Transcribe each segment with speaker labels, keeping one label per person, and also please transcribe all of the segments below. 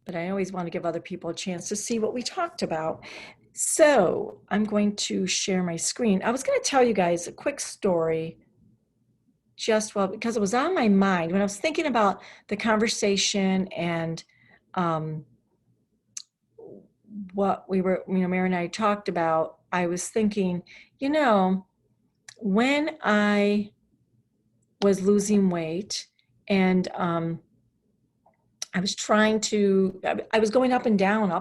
Speaker 1: but I always want to give other people a chance to see what we talked about. So I'm going to share my screen. I was going to tell you guys a quick story just well because it was on my mind when I was thinking about the conversation and um, what we were, Mary and I talked about. I was thinking, you know, when I was losing weight and I was trying to, I was going up and down,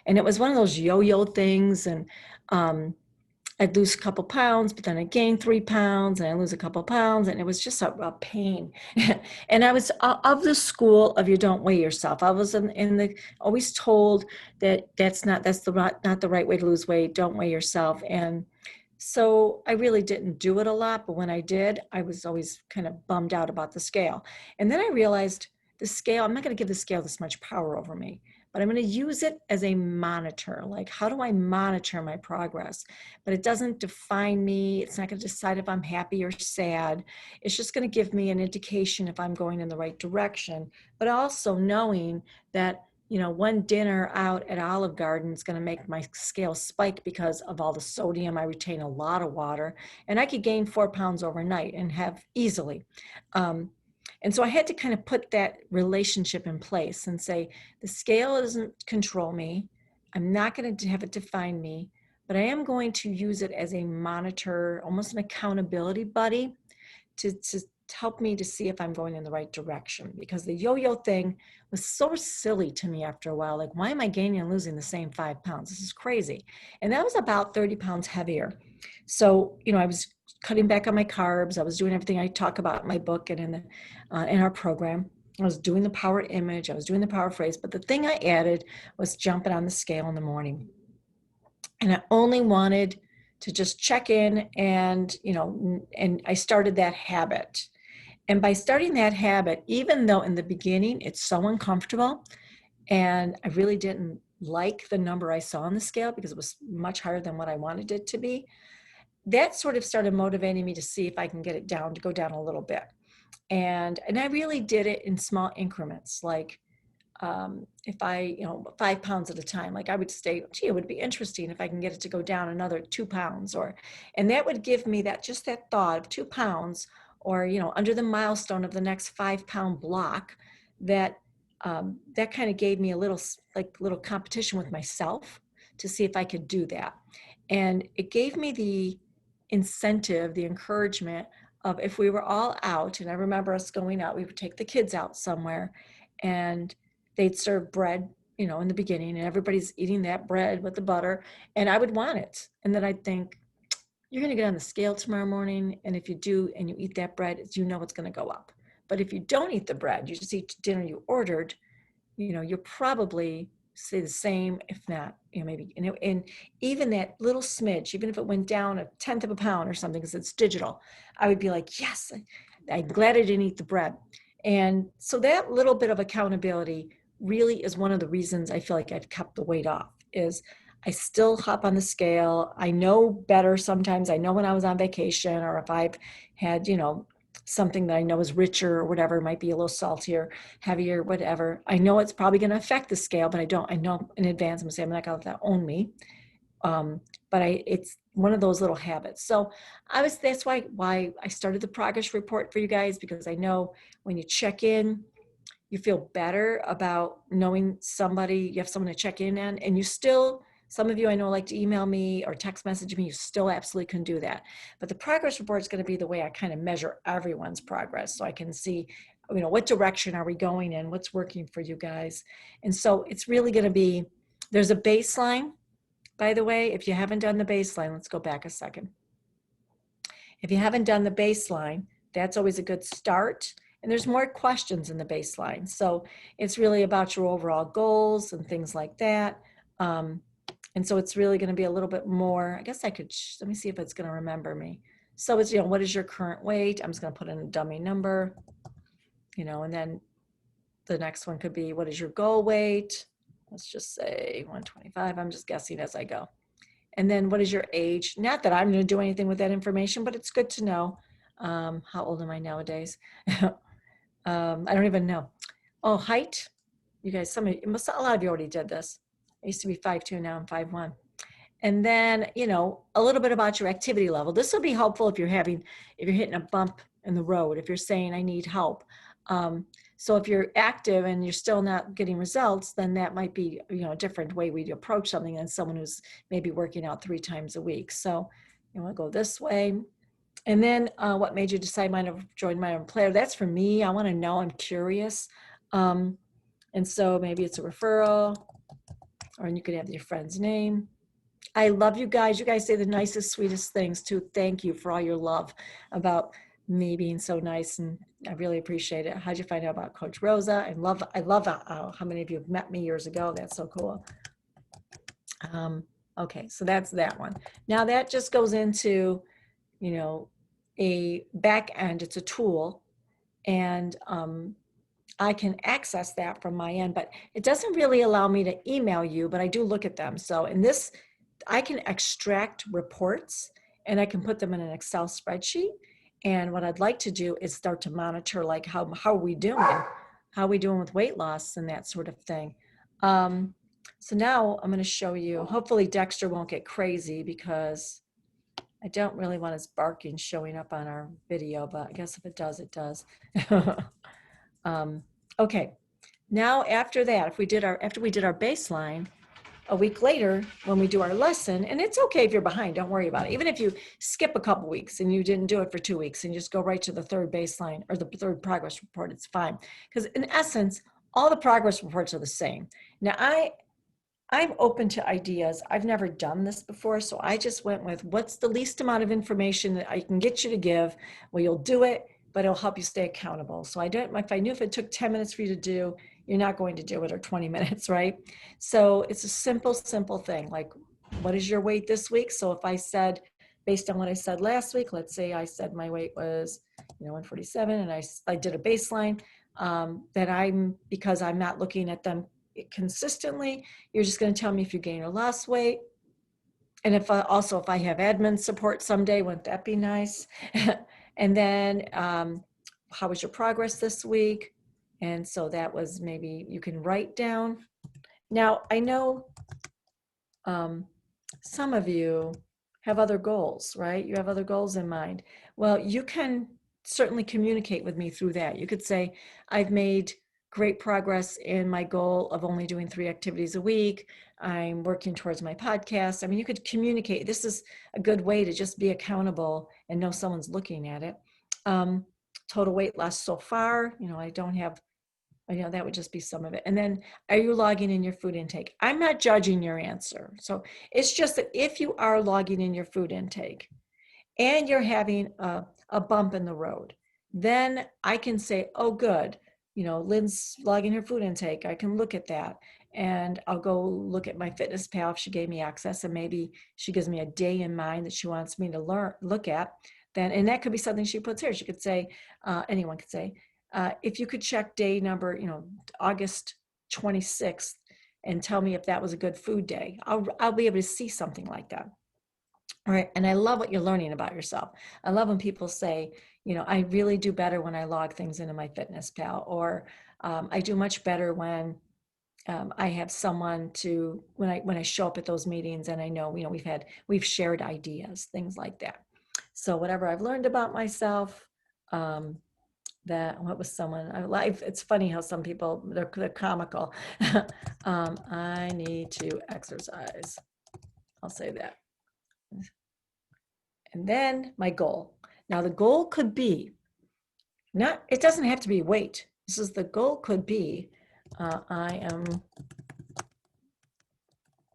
Speaker 1: and it was one of those yo-yo things. And um, I'd lose a couple pounds, but then I gain 3 pounds, and I lose a couple pounds, and it was just a pain. And I was of the school of you don't weigh yourself. I was in the always told that that's not the right way to lose weight. Don't weigh yourself. And so I really didn't do it a lot, but when I did, I was always kind of bummed out about the scale. And then I realized the scale, I'm not going to give the scale this much power over me, but I'm going to use it as a monitor. Like, how do I monitor my progress? But it doesn't define me. It's not going to decide if I'm happy or sad. It's just going to give me an indication if I'm going in the right direction, but also knowing that one dinner out at Olive Garden is going to make my scale spike because of all the sodium. I retain a lot of water, and I could gain 4 pounds overnight and have easily. Um, and so I had to kind of put that relationship in place and say, the scale doesn't control me. I'm not going to have it define me, but I am going to use it as a monitor, almost an accountability buddy to help me to see if I'm going in the right direction. Because the yo-yo thing was so silly to me after a while. Like, why am I gaining and losing the same 5 pounds? This is crazy. And that was about 30 pounds heavier. So, I was cutting back on my carbs. I was doing everything I talk about in my book and in our program. I was doing the power image. I was doing the power phrase. But the thing I added was jumping on the scale in the morning. And I only wanted to just check in and I started that habit. And by starting that habit, even though in the beginning it's so uncomfortable and I really didn't like the number I saw on the scale because it was much higher than what I wanted it to be, that sort of started motivating me to see if I can get it down, to go down a little bit. And I really did it in small increments, like if I, 5 pounds at a time, like I would say, gee, it would be interesting if I can get it to go down another 2 pounds, and that would give me that thought of 2 pounds, or, under the milestone of the next 5 pound block, that that kind of gave me a little competition with myself to see if I could do that. And it gave me the incentive, the encouragement of, if we were all out, and I remember us going out, we would take the kids out somewhere, and they'd serve bread, in the beginning, and everybody's eating that bread with the butter, and I would want it. And then I'd think, you're going to get on the scale tomorrow morning, and if you do and you eat that bread, it's going to go up. But if you don't eat the bread, you just eat dinner you ordered, you'll probably stay the same, if not, maybe, and even that little smidge, even if it went down a tenth of a pound or something, because it's digital, I would be like, yes, I'm glad I didn't eat the bread. And so that little bit of accountability really is one of the reasons I feel like I've kept the weight off. Is I still hop on the scale. I know better sometimes. I know when I was on vacation, or if I've had, something that I know is richer or whatever, it might be a little saltier, heavier, whatever. I know it's probably going to affect the scale, but I know in advance, I'm going to say, I'm not going to let that own me. But it's one of those little habits. So that's why I started the progress report for you guys, because I know when you check in, you feel better about knowing you have someone to check in on, and some of you I know like to email me or text message me. You still absolutely can do that. But the progress report is going to be the way I kind of measure everyone's progress, so I can see, what direction are we going in, what's working for you guys. And so it's really going to be, there's a baseline. By the way, if you haven't done the baseline, let's go back a second. If you haven't done the baseline, that's always a good start. And there's more questions in the baseline. So it's really about your overall goals and things like that. And so it's really going to be a little bit more, I guess let me see if it's going to remember me. So it's, what is your current weight? I'm just going to put in a dummy number, and then the next one could be, what is your goal weight? Let's just say 125. I'm just guessing as I go. And then what is your age? Not that I'm going to do anything with that information, but it's good to know. How old am I nowadays? I don't even know. Oh, height. You guys, a lot of you already did this. I used to be 5'2", now I'm 5'1". And then, a little bit about your activity level. This will be helpful if you're hitting a bump in the road, if you're saying, I need help. So if you're active and you're still not getting results, then that might be, a different way we approach something than someone who's maybe working out 3 times a week. So you want to go this way. And then what made you decide to join My Own Player? That's for me. I want to know. I'm curious. And so maybe it's a referral, or you could have your friend's name. I love you guys. You guys say the nicest, sweetest things too. Thank you for all your love about me being so nice, and I really appreciate it. How'd you find out about Coach Rosa? I love how many of you have met me years ago. That's so cool. Okay, so that's that one. Now that just goes into, a back end. It's a tool, and I can access that from my end, but it doesn't really allow me to email you, but I do look at them. So in this, I can extract reports and I can put them in an Excel spreadsheet. And what I'd like to do is start to monitor, like, how are we doing? How are we doing with weight loss and that sort of thing? So now I'm going to show you, hopefully Dexter won't get crazy, because I don't really want his barking showing up on our video, but I guess if it does, it does. Okay, now after that, after we did our baseline, a week later, when we do our lesson, and it's okay if you're behind, don't worry about it. Even if you skip a couple weeks and you didn't do it for 2 weeks and you just go right to the third baseline or the third progress report, it's fine. Because in essence, all the progress reports are the same. Now, I'm open to ideas. I've never done this before, so I just went with what's the least amount of information that I can get you to give. Well, you'll do it, but it'll help you stay accountable. So if I knew if it took 10 minutes for you to do, you're not going to do it, or 20 minutes, right? So it's a simple thing. Like, what is your weight this week? So if I said, based on what I said last week, let's say I said my weight was, 147, and I did a baseline, because I'm not looking at them consistently, you're just going to tell me if you gain or lost weight. And if I have admin support someday, wouldn't that be nice? And then how was your progress this week? And so that was, maybe you can write down. Now, I know some of you have other goals, right? You have other goals in mind. Well, you can certainly communicate with me through that. You could say, I've made great progress in my goal of only doing 3 activities a week. I'm working towards my podcast. I mean, you could communicate. This is a good way to just be accountable and know someone's looking at it. Total weight loss so far, that would just be some of it. And then, are you logging in your food intake? I'm not judging your answer. So it's just that if you are logging in your food intake and you're having a bump in the road, then I can say, oh, good. Lynn's logging her food intake. I can look at that, and I'll go look at MyFitnessPal if she gave me access, and maybe she gives me a day in mind that she wants me to look at. Then, and that could be something she puts here. She could say, anyone could say, if you could check day number, August 26th, and tell me if that was a good food day. I'll be able to see something like that. All right. And I love what you're learning about yourself. I love when people say, I really do better when I log things into MyFitnessPal, or I do much better when I have someone when I show up at those meetings, and I know, we've shared ideas, things like that. So whatever I've learned about myself, what was someone I like? It's funny how some people, they're comical. I need to exercise. I'll say that. And then my goal. Now the goal could be, it doesn't have to be weight. The goal could be, I am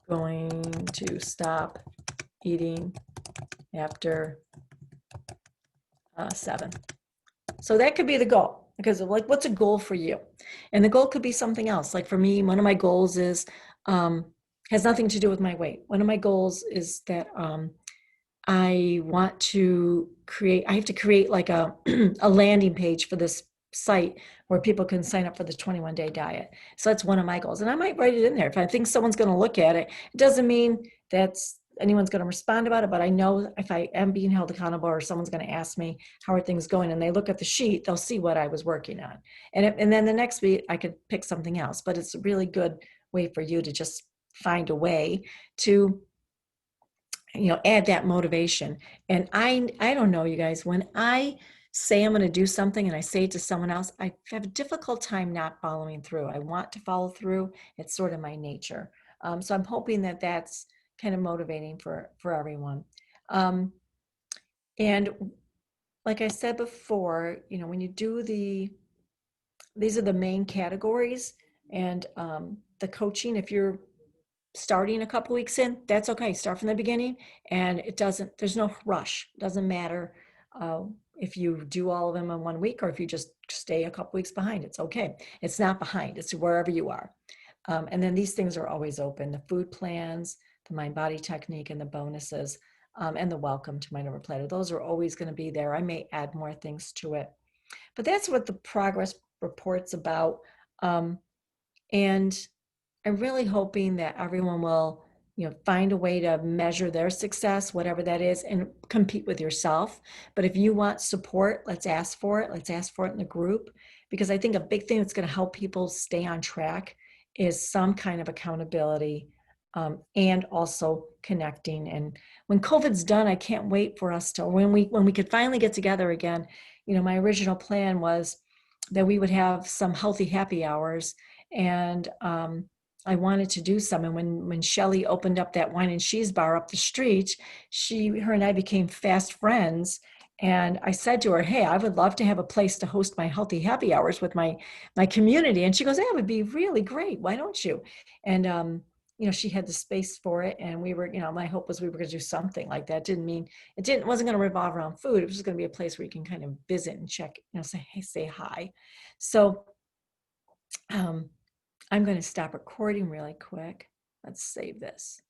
Speaker 1: going to stop eating after 7. So that could be the goal, because of, like, what's a goal for you? And the goal could be something else. Like for me, one of my goals is, has nothing to do with my weight. One of my goals is that I have to create like a landing page for this site where people can sign up for the 21-day diet. So that's one of my goals. And I might write it in there. If I think someone's going to look at it, it doesn't mean that's anyone's going to respond about it, but I know if I am being held accountable or someone's going to ask me, how are things going? And they look at the sheet, they'll see what I was working on. And then the next week I could pick something else, but it's a really good way for you to just find a way to, add that motivation. And I don't know, you guys, when I say I'm going to do something and I say it to someone else, I have a difficult time not following through. I want to follow through. It's sort of my nature. So I'm hoping that that's kind of motivating for everyone. Um, and like I said before, when you do these are the main categories, and the coaching, if you're starting a couple weeks in, that's okay. Start from the beginning, and there's no rush. It doesn't matter uh, if you do all of them in 1 week or if you just stay a couple weeks behind. It's okay. It's not behind. It's wherever you are. And then these things are always open: the food plans, the mind body technique, and the bonuses, and the welcome to Mind Over Platter. Those are always going to be there. I may add more things to it, but that's what the progress report's about. Um, and I'm really hoping that everyone will, find a way to measure their success, whatever that is, and compete with yourself. But if you want support, let's ask for it. Let's ask for it in the group, because I think a big thing that's going to help people stay on track is some kind of accountability, and also connecting. And when COVID's done, I can't wait for us to, when we could finally get together again. My original plan was that we would have some healthy happy hours, and I wanted to do some. And when Shelly opened up that wine and cheese bar up the street, her and I became fast friends. And I said to her, "Hey, I would love to have a place to host my healthy happy hours with my community." And she goes, "That would be really great. Why don't you?" And she had the space for it, and we were, my hope was we were going to do something like that. Didn't mean it wasn't going to revolve around food. It was just going to be a place where you can kind of visit and check, say, hey, say hi. So I'm going to stop recording really quick. Let's save this.